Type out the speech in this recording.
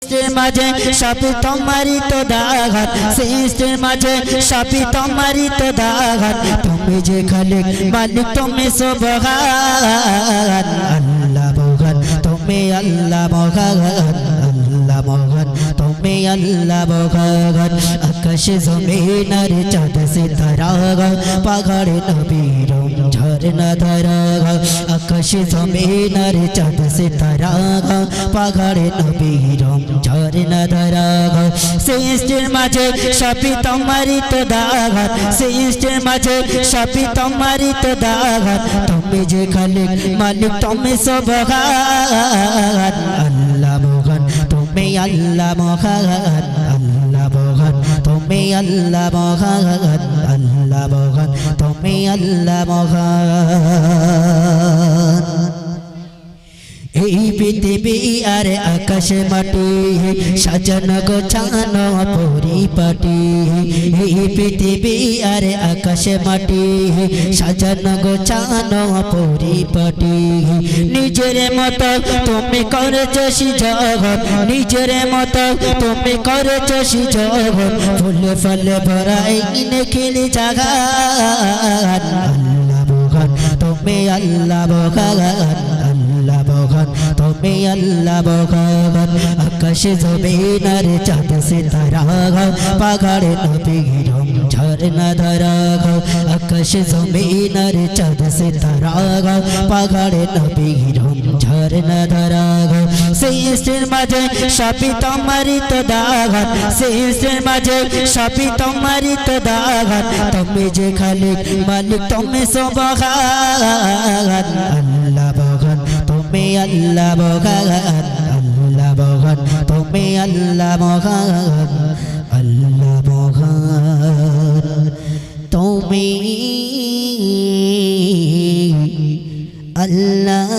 সৃষ্টির মাঝে সবই তোমারই তো দাঘাত, সৃষ্টির মাঝে সবই তোমারই তো দাঘাত। তুমি যে খালিক মালিক তুমি সুবহান, আল্লাহ মহান তুমি আল্লাহ মহান, আল্লাহ মহান তুমি আল্লাহ মহান। আকাশ জমিন আর চাঁদ সিতারা পাহাড়ে নবীর ঝরনা ধারা, আকাশ জমিন আর চাঁদ সিতারা পাহাড়ে নবীর ঝরনা ধারা। সৃষ্টির মাঝে সবই তোমারই তো দাঘাত, সৃষ্টির মাঝে সবই তোমারই তো দাঘাত। তুমি যে খালিক মালিক তুমি সুবহান, আল্লাহ মহান তুমি আল্লাহ মহান, আল্লাহ মহান তুমি আল্লাহ মহান, আল্লাহ মহান তুমি আল্লাহ মহান। এই পৃথিবী আর আকাশ মাটি সাজানো গোছানো পরিপাটি, এই পৃথিবী আর আকাশ মাটি সাজানো গোছানো পরিপাটি। নিজের মতো তুমি করেছো জগৎ, নিজের মতো তুমি করেছো জগৎ। ফুলে ফলে ভরাই কিনে খেলে জাগান, আল্লাহ মহান তুমি আল্লাহ মহান, আল্লাহ মহান তুমি আল্লাহ মহান। আকাশ জমিন আর চাঁদ সিতারা পাহাড়ে নবীর ঝরনা ধারা, আকাশ জমিন আর চাঁদ সিতারা পাহাড়ে নবীর ঝরনা ধারা। সৃষ্টির মাঝে সবই তোমারই তো দাঘাত, সৃষ্টির মাঝে সবই তোমারই তো দাঘাত। তুমি যে খালিক মালিক তুমি সুবহান, আল্লাহ মহান তুমি আল্লাহ মহান, আল্লাহ মহান তুমি আল্লাহ মহান, আল্লাহ মহান তুমি আল্লাহ